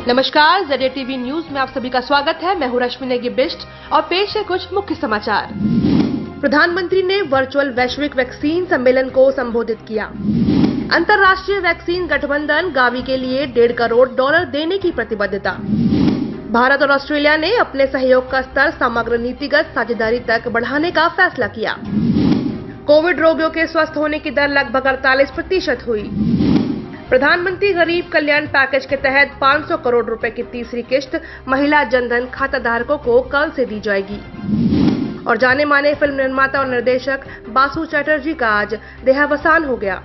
नमस्कार, ज़रिया TV news में आप सभी का स्वागत है। मैं हूं रश्मि नेगी बिष्ट और पेश है कुछ मुख्य समाचार। प्रधानमंत्री ने वर्चुअल वैश्विक वैक्सीन सम्मेलन को संबोधित किया। अंतर्राष्ट्रीय वैक्सीन गठबंधन गावी के लिए $1.5 करोड़ देने की प्रतिबद्धता। भारत और ऑस्ट्रेलिया ने अपने सहयोग का स्तर समग्र नीतिगत साझेदारी तक बढ़ाने का फैसला किया। कोविड रोगियों के स्वस्थ होने की दर लगभग 48% हुई। प्रधानमंत्री गरीब कल्याण पैकेज के तहत 500 करोड़ रुपए की तीसरी किश्त महिला जनधन खाता धारकों को कल से दी जाएगी। और जाने माने फिल्म निर्माता और निर्देशक बासु चैटर्जी का आज देहावसान हो गया।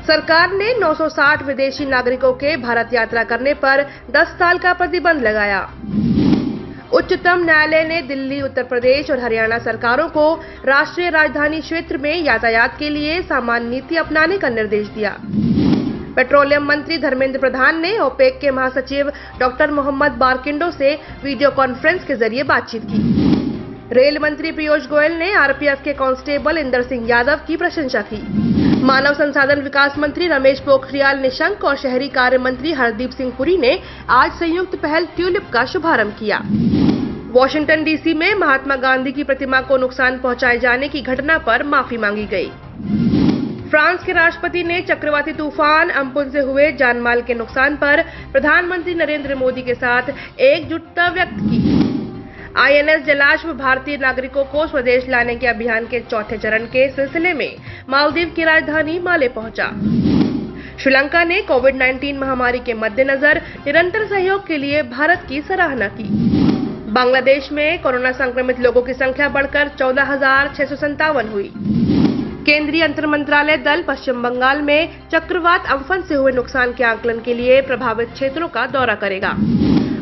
सरकार ने 960 विदेशी नागरिकों के भारत यात्रा करने पर 10 साल का प्रतिबंध लगाया। उच्चतम न्यायालय ने दिल्ली, उत्तर प्रदेश और हरियाणा सरकारों को राष्ट्रीय राजधानी क्षेत्र में यातायात के लिए सामान्य नीति अपनाने का निर्देश दिया। पेट्रोलियम मंत्री धर्मेंद्र प्रधान ने ओपेक के महासचिव डॉक्टर मोहम्मद बारकिंडो से वीडियो कॉन्फ्रेंस के जरिए बातचीत की। रेल मंत्री पीयूष गोयल ने आरपीएफ के कांस्टेबल इंदर सिंह यादव की प्रशंसा की। मानव संसाधन विकास मंत्री रमेश पोखरियाल निशंक और शहरी कार्य मंत्री हरदीप सिंह पुरी ने आज संयुक्त पहल ट्यूलिप का शुभारंभ किया। वॉशिंगटन डीसी में महात्मा गांधी की प्रतिमा को नुकसान पहुंचाए जाने की घटना पर माफी मांगी गई। फ्रांस के राष्ट्रपति ने चक्रवाती तूफान अम्पुन से हुए जानमाल के नुकसान पर प्रधानमंत्री नरेंद्र मोदी के साथ एकजुटता व्यक्त की। आईएनएस जलाश्व भारतीय नागरिकों को स्वदेश लाने के अभियान के चौथे चरण के सिलसिले में मालदीव की राजधानी माले पहुंचा। श्रीलंका ने कोविड-19 महामारी के मद्देनजर निरंतर सहयोग के लिए भारत की सराहना की। बांग्लादेश में कोरोना संक्रमित लोगों की संख्या बढ़कर 14,657 हुई। केंद्रीय अंतर मंत्रालय दल पश्चिम बंगाल में चक्रवात अम्फन से हुए नुकसान के आकलन के लिए प्रभावित क्षेत्रों का दौरा करेगा।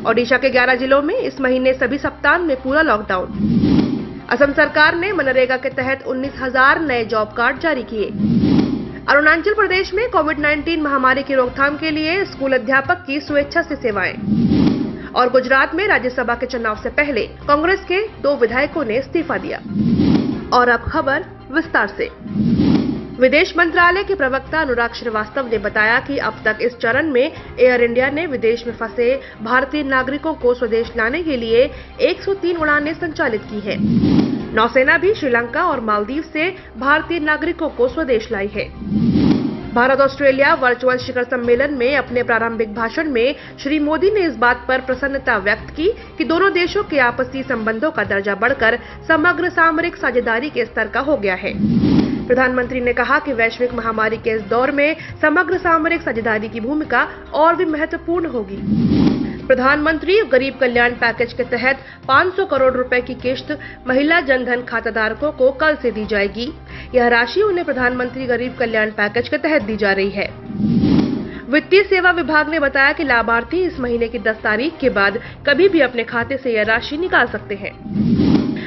ओडिशा के 11 जिलों में इस महीने सभी सप्ताह में पूरा लॉकडाउन। असम सरकार ने मनरेगा के तहत 19,000 नए जॉब कार्ड जारी किए। अरुणाचल प्रदेश में कोविड-19 महामारी की रोकथाम के लिए स्कूल अध्यापक की स्वेच्छा से सेवाएं। और गुजरात में राज्यसभा के चुनाव से पहले कांग्रेस के 2 विधायकों ने इस्तीफा दिया। और अब खबर विस्तार से। विदेश मंत्रालय के प्रवक्ता अनुराग श्रीवास्तव ने बताया कि अब तक इस चरण में एयर इंडिया ने विदेश में फंसे भारतीय नागरिकों को स्वदेश लाने के लिए 103 उड़ानें संचालित की हैं। नौसेना भी श्रीलंका और मालदीव से भारतीय नागरिकों को स्वदेश लाई है। भारत ऑस्ट्रेलिया वर्चुअल शिखर सम्मेलन में अपने प्रारंभिक भाषण में श्री मोदी ने इस बात पर प्रसन्नता व्यक्त की कि दोनों देशों के आपसी संबंधों का दर्जा बढ़कर समग्र सामरिक साझेदारी के स्तर का हो गया है। प्रधानमंत्री ने कहा कि वैश्विक महामारी के इस दौर में समग्र सामरिक साझेदारी की भूमिका और भी महत्वपूर्ण होगी। प्रधानमंत्री गरीब कल्याण पैकेज के तहत 500 करोड़ रुपए की किश्त महिला जनधन खाता धारकों को कल से दी जाएगी। यह राशि उन्हें प्रधानमंत्री गरीब कल्याण पैकेज के तहत दी जा रही है। वित्तीय सेवा विभाग ने बताया कि लाभार्थी इस महीने की 10 तारीख के बाद कभी भी अपने खाते से यह राशि निकाल सकते हैं।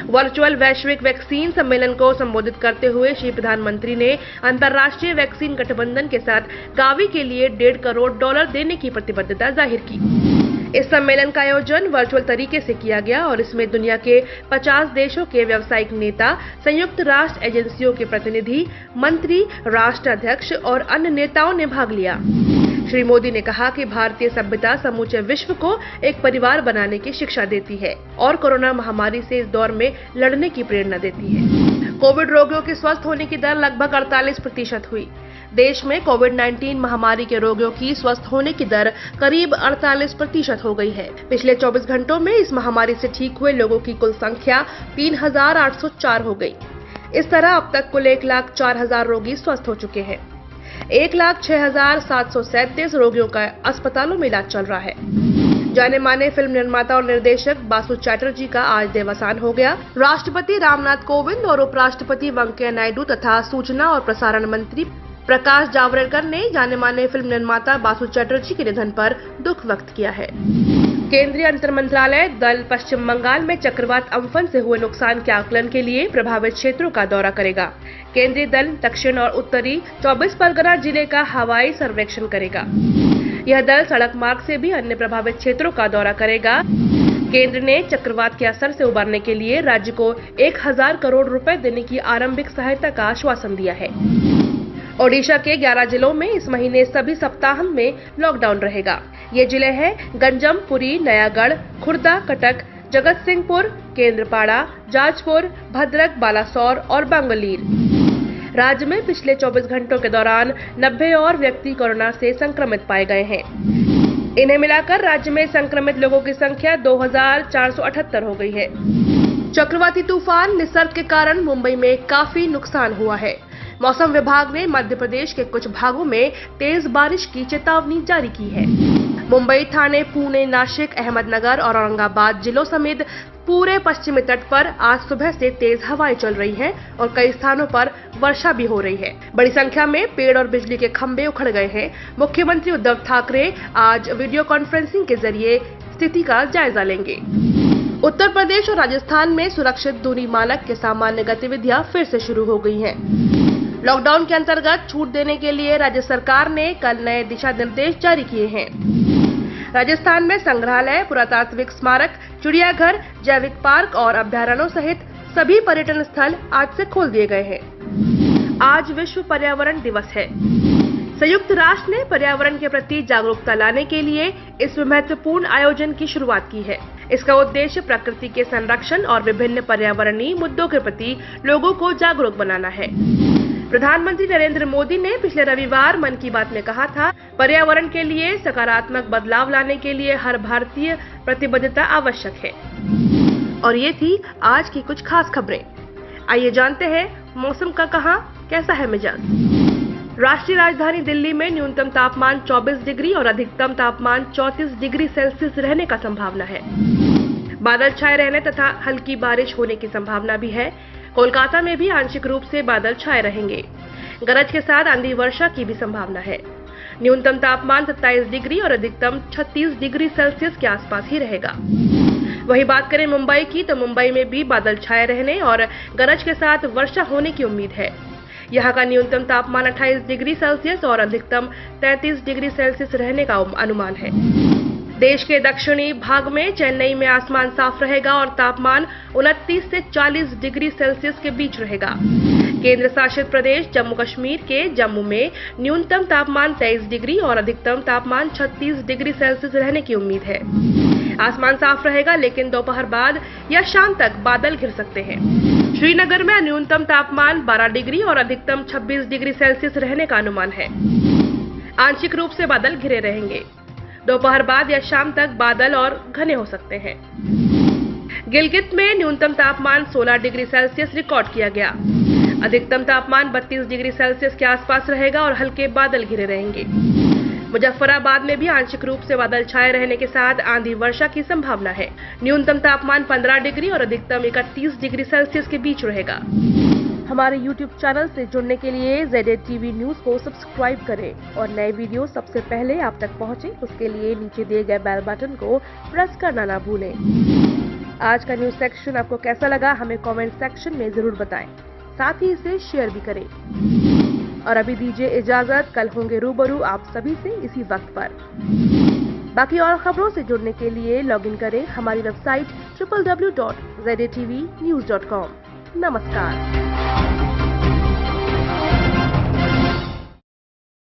वर्चुअल वैश्विक वैक्सीन सम्मेलन को संबोधित करते हुए श्री प्रधानमंत्री ने अंतर्राष्ट्रीय वैक्सीन गठबंधन के साथ गावी के लिए $1.5 करोड़ देने की प्रतिबद्धता जाहिर की। इस सम्मेलन का आयोजन वर्चुअल तरीके से किया गया और इसमें दुनिया के 50 देशों के व्यावसायिक नेता, संयुक्त राष्ट्र एजेंसियों के प्रतिनिधि, मंत्री, राष्ट्राध्यक्ष और अन्य नेताओं ने भाग लिया। श्री मोदी ने कहा कि भारतीय सभ्यता समूचे विश्व को एक परिवार बनाने की शिक्षा देती है और कोरोना महामारी से इस दौर में लड़ने की प्रेरणा देती है। कोविड रोगियों के स्वस्थ होने की दर लगभग 48% हुई। देश में कोविड-19 महामारी के रोगियों की स्वस्थ होने की दर करीब 48% हो गई है। पिछले 24 घंटों में इस महामारी से ठीक हुए लोगों की कुल संख्या 3,804 हो गई। इस तरह अब तक कुल 1,04,000 रोगी स्वस्थ हो चुके हैं। 1,06,737 रोगियों का अस्पतालों में इलाज चल रहा है। जाने माने फिल्म निर्माता और निर्देशक बासु चैटर्जी का आज देहावसान हो गया। राष्ट्रपति रामनाथ कोविंद और उपराष्ट्रपति वेंकैया नायडू तथा सूचना और प्रसारण मंत्री प्रकाश जावड़ेकर ने जाने माने फिल्म निर्माता बासु चैटर्जी के निधन पर दुख व्यक्त किया है। केंद्रीय अंतर मंत्रालय दल पश्चिम बंगाल में चक्रवात अम्फन से हुए नुकसान के आकलन के लिए प्रभावित क्षेत्रों का दौरा करेगा। केंद्रीय दल दक्षिण और उत्तरी 24 परगना जिले का हवाई सर्वेक्षण करेगा। यह दल सड़क मार्ग से भी अन्य प्रभावित क्षेत्रों का दौरा करेगा। केंद्र ने चक्रवात के असर से उबरने के लिए राज्य को 1,000 करोड़ रुपए देने की आरंभिक सहायता का आश्वासन दिया है। ओडिशा के 11 जिलों में इस महीने सभी सप्ताह में लॉकडाउन रहेगा। ये जिले हैं गंजम, पुरी, नयागढ़, खुर्दा, कटक, जगत सिंहपुर, केंद्रपाड़ा, जाजपुर, भद्रक, बालासोर और बांगलीर। राज्य में पिछले 24 घंटों के दौरान 90 और व्यक्ति कोरोना से संक्रमित पाए गए हैं। इन्हें मिलाकर राज्य में संक्रमित लोगों की संख्या 2478 हो गई है। चक्रवाती तूफान निसर्ग के कारण मुंबई में काफी नुकसान हुआ है। मौसम विभाग ने मध्य प्रदेश के कुछ भागों में तेज बारिश की चेतावनी जारी की है। मुंबई, ठाणे, पुणे, नासिक, अहमदनगर और औरंगाबाद जिलों समेत पूरे पश्चिमी तट पर आज सुबह से तेज हवाएं चल रही हैं और कई स्थानों पर वर्षा भी हो रही है। बड़ी संख्या में पेड़ और बिजली के खंभे उखड़ गए हैं। मुख्यमंत्री उद्धव ठाकरे आज वीडियो कॉन्फ्रेंसिंग के जरिए स्थिति का जायजा लेंगे। उत्तर प्रदेश और राजस्थान में सुरक्षित दूरी मानक के सामान्य गतिविधियां फिर से शुरू हो गई हैं। लॉकडाउन के अंतर्गत छूट देने के लिए राज्य सरकार ने कल नए दिशा निर्देश जारी किए हैं। राजस्थान में संग्रहालय, पुरातात्विक स्मारक, चिड़ियाघर, जैविक पार्क और अभ्यारण्यों सहित सभी पर्यटन स्थल आज से खोल दिए गए हैं। आज विश्व पर्यावरण दिवस है। संयुक्त राष्ट्र ने पर्यावरण के प्रति जागरूकता लाने के लिए इस महत्वपूर्ण आयोजन की शुरुआत की है। इसका उद्देश्य प्रकृति के संरक्षण और विभिन्न पर्यावरणीय मुद्दों के प्रति लोगों को जागरूक बनाना है। प्रधानमंत्री नरेंद्र मोदी ने पिछले रविवार मन की बात में कहा था, पर्यावरण के लिए सकारात्मक बदलाव लाने के लिए हर भारतीय प्रतिबद्धता आवश्यक है। और ये थी आज की कुछ खास खबरें। आइए जानते हैं मौसम का कहां कैसा है मिजाज। राष्ट्रीय राजधानी दिल्ली में न्यूनतम तापमान 24 डिग्री और अधिकतम तापमान 34 डिग्री सेल्सियस रहने का संभावना है। बादल छाए रहने तथा हल्की बारिश होने की संभावना भी है। कोलकाता में भी आंशिक रूप से बादल छाए रहेंगे। गरज के साथ आंधी वर्षा की भी संभावना है। न्यूनतम तापमान 27 डिग्री और अधिकतम 36 डिग्री सेल्सियस के आसपास ही रहेगा। वही बात करें मुंबई की, तो मुंबई में भी बादल छाए रहने और गरज के साथ वर्षा होने की उम्मीद है। यहाँ का न्यूनतम तापमान 28 डिग्री सेल्सियस और अधिकतम 33 डिग्री सेल्सियस रहने का अनुमान है। देश के दक्षिणी भाग में चेन्नई में आसमान साफ रहेगा और तापमान 29 से 40 डिग्री सेल्सियस के बीच रहेगा। केंद्र शासित प्रदेश जम्मू कश्मीर के जम्मू में न्यूनतम तापमान 23 डिग्री और अधिकतम तापमान 36 डिग्री सेल्सियस रहने की उम्मीद है। आसमान साफ रहेगा, लेकिन दोपहर बाद या शाम तक बादल घिर सकते हैं। श्रीनगर में न्यूनतम तापमान 12 डिग्री और अधिकतम 26 डिग्री सेल्सियस रहने का अनुमान है। आंशिक रूप से बादल घिरे रहेंगे। दोपहर बाद या शाम तक बादल और घने हो सकते हैं। गिलगित में न्यूनतम तापमान 16 डिग्री सेल्सियस रिकॉर्ड किया गया। अधिकतम तापमान 32 डिग्री सेल्सियस के आसपास रहेगा और हल्के बादल घिरे रहेंगे। मुजफ्फराबाद में भी आंशिक रूप से बादल छाए रहने के साथ आंधी वर्षा की संभावना है। न्यूनतम तापमान 15 डिग्री और अधिकतम 31 डिग्री सेल्सियस के बीच रहेगा। हमारे YouTube चैनल से जुड़ने के लिए ZATV न्यूज को सब्सक्राइब करें और नए वीडियो सबसे पहले आप तक पहुंचे, उसके लिए नीचे दिए गए बेल बटन को प्रेस करना ना भूलें। आज का न्यूज सेक्शन आपको कैसा लगा हमें कमेंट सेक्शन में जरूर बताएं। साथ ही इसे शेयर भी करें। और अभी दीजिए इजाजत, कल होंगे रूबरू आप सभी से इसी वक्त पर। बाकी और खबरों से जुड़ने के लिए लॉगिन करें हमारी वेबसाइट www.zatvnews.com। नमस्कार।